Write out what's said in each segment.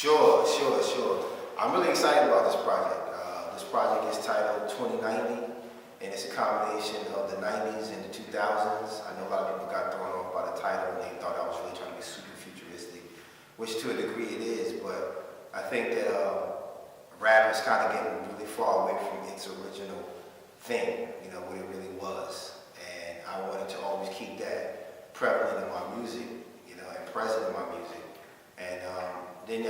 Sure. I'm really excited about this project. This project is titled 2090, and it's a combination of the 90s and the 2000s. I know a lot of people got thrown off by the title and they thought I was really trying to be super futuristic, which to a degree it is, but I think that rap is kind of getting really far away from its original thing, what it really was. And I wanted to always keep that prevalent in my music, and present in my music. And then,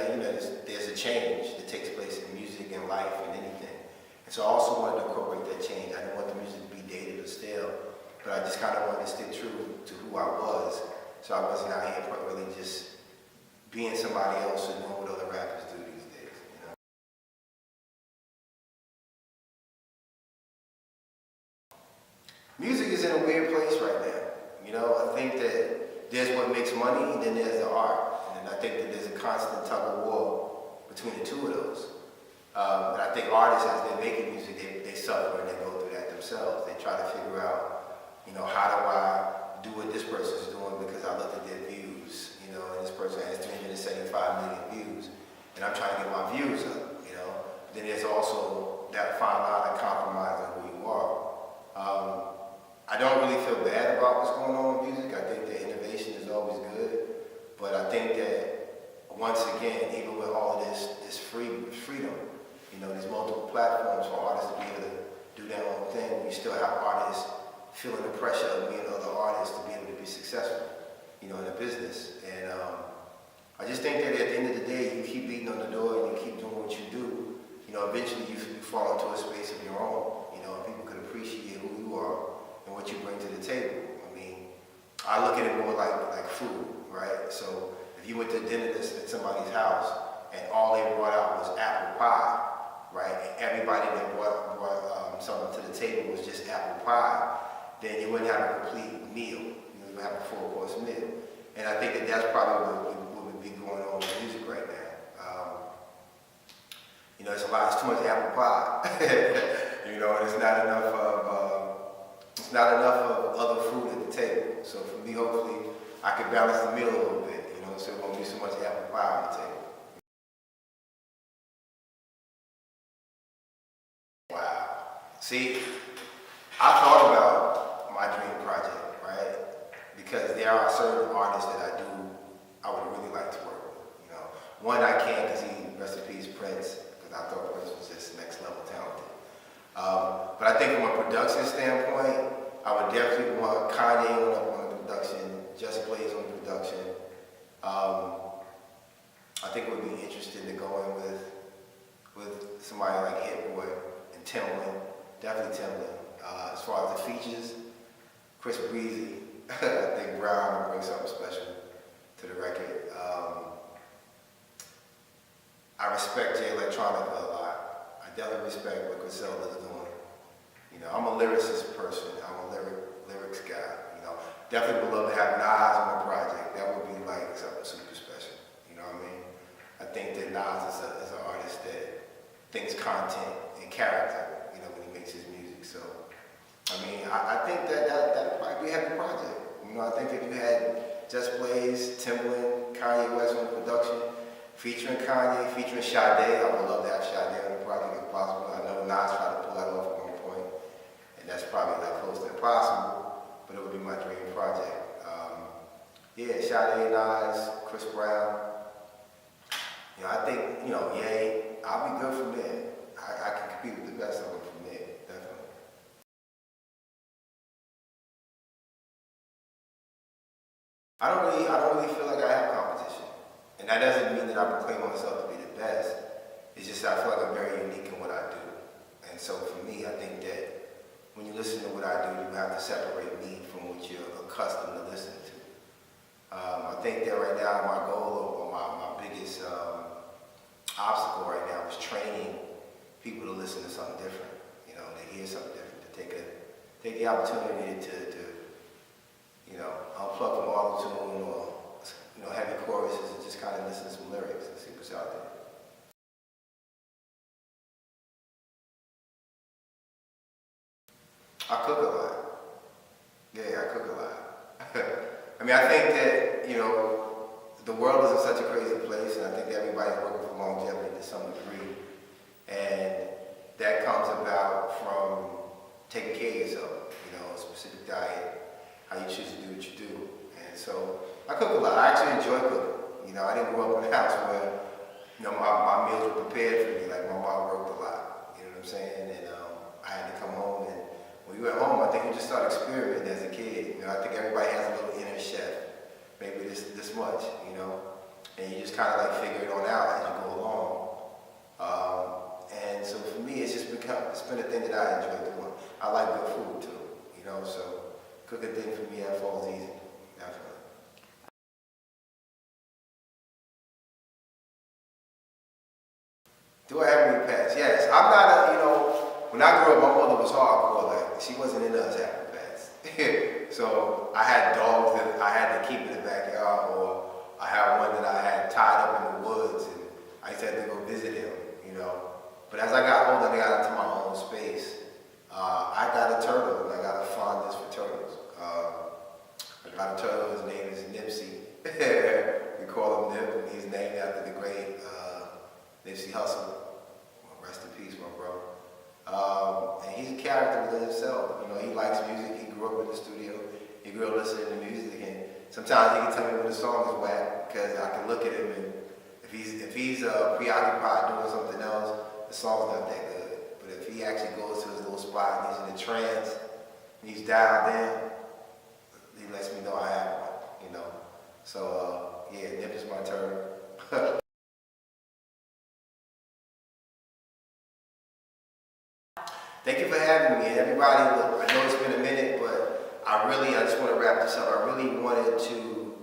there's a change that takes place in music and life and anything. And so I also wanted to incorporate that change. I didn't want the music to be dated or stale, but I just kind of wanted to stay true to who I was. So I wasn't out here really just being somebody else and doing what other rappers do these days. Music is in a weird place right now. I think that there's what makes money, and then there's the art. And I think that there's a constant tug of war between the two of those. And I think artists, as they're making music, they suffer and they go through that themselves. They try to figure out, how do I do what this person's doing because I looked at their views, and this person has 375 million views, and I'm trying to get my views up, Then there's also that fine line of compromise on who you are. I don't really feel bad about what's going on with music. I think that innovation is always good, but I think that once again, even with all of this freedom, there's multiple platforms for artists to be able to do their own thing. You still have artists feeling the pressure of being other artists to be able to be successful, in a business. And I just think that at the end of the day, you keep beating on the door and you keep doing what you do. Eventually you fall into a space of your own. And people can appreciate who you are and what you bring to the table. I look at it more like food, right? So if you went to dinner at somebody's house and all they brought out was apple pie, right? And everybody that brought something to the table was just apple pie, then you wouldn't have a complete meal. You would have a full-course meal. And I think that that's probably what would be going on with music right now. It's too much apple pie. And it's not enough of other food at the table. So for me, hopefully, I can balance the meal a little bit, so it won't be so much apple pie on the table. Wow. See, I thought about my dream project, right? Because there are certain artists that I would really like to work with. One I can't because rest in peace, Prince, because I thought Prince was just next level talented. But I think from a production standpoint, I would definitely want Kanye on the production, Just Blaze on the production. I think it would be interesting to go in with somebody like Hit Boy and Timbaland, definitely Timbaland. As far as the features, Chris Breezy, I think Brown will bring something special to the record. I respect Jay Electronica a lot. I definitely respect what Griselda's doing. I'm a lyricist person. I'm a lyrics guy. Definitely would love to have Nas on the project. That would be like something super special. You know what I mean? I think that Nas is an artist that thinks content and character, when he makes his music. So, I think that'd probably be a happy project. I think if you had Just Blaze, Timbaland, Kanye West on the production, featuring Kanye, featuring Sade, I would love to have Sade on the project if possible. I know Nas tried to pull that off at one point, and that's probably close to impossible, but it would be my dream project. Sade, Nas, Chris Brown. I think, Ye, I'll be good from there. I can compete with the best of them from there, definitely. I don't really feel like I have competition. And that doesn't mean that I proclaim myself to be the best. It's just that I feel like I'm very unique in what I do. And so for me, I think that when you listen to what I do, you have to separate me from what you're accustomed to listening to. I think that right now my goal or my biggest obstacle right now is training people to listen to something different. To hear something different, to take the opportunity to unplug from auto-tune or heavy choruses and just kind of listen to some lyrics and see what's out there. I cook a lot. Yeah, I cook a lot. I think that, the world is in such a crazy place, and I think everybody's working for longevity to some degree. And that comes about from taking care of yourself, you know, a specific diet, how you choose to do what you do. And so I cook a lot. I actually enjoy cooking. You know, I didn't grow up in a house where, you know, my meals were prepared for me. Like, my mom worked a lot, you know what I'm saying? And I had to come home, and when you were at home, I think you just start experimenting as a kid. You know, I think everybody has a little inner chef, maybe this much, you know, and you just kind of like figure it on out as you go along. And so for me, it's been a thing that I enjoy doing. I like good food too, you know, so cooking thing for me, that falls easy, definitely. Do I have any pets? Yes. I'm not you know, when I grew up, my mother was hardcore. Like, she wasn't into us having pets. So I had dogs that I had to keep in the backyard, or I had one that I had tied up in the woods, and I used to have to go visit him, you know. But as I got older and I got into my own space, I got a turtle, and I got a fondness for turtles. I got a turtle, his name is Nipsey. We call him Nip, and he's named after the great Nipsey Hussle. Well, rest in peace, my bro. And he's a character within himself. You know, he likes music. He grew up in the studio. He grew up listening to music, and sometimes he can tell me when the song is whack, because I can look at him, and if he's preoccupied doing something else, the song's not that good. But if he actually goes to his little spot and he's in a trance, and he's dialed in, he lets me know I have one, you know. So yeah, Nip is my turn. Thank you for having me, and everybody. Look, I know it's been a minute, but I just want to wrap this up. I really wanted to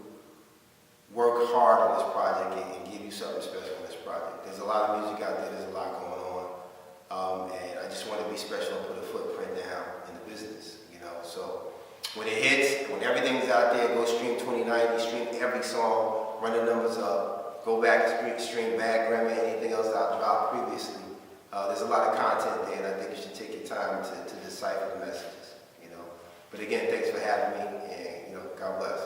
work hard on this project and give you something special on this project. There's a lot of music out there. There's a lot going on, and I just want to be special and put a footprint down in the business. You know, so when it hits, when everything's out there, go stream 2090, stream every song, run the numbers up, go back and stream Bad Grammar, anything else I dropped previously. There's a lot of content there, and I think you should take your time to decipher the messages, you know. But again, thanks for having me, and, you know, God bless.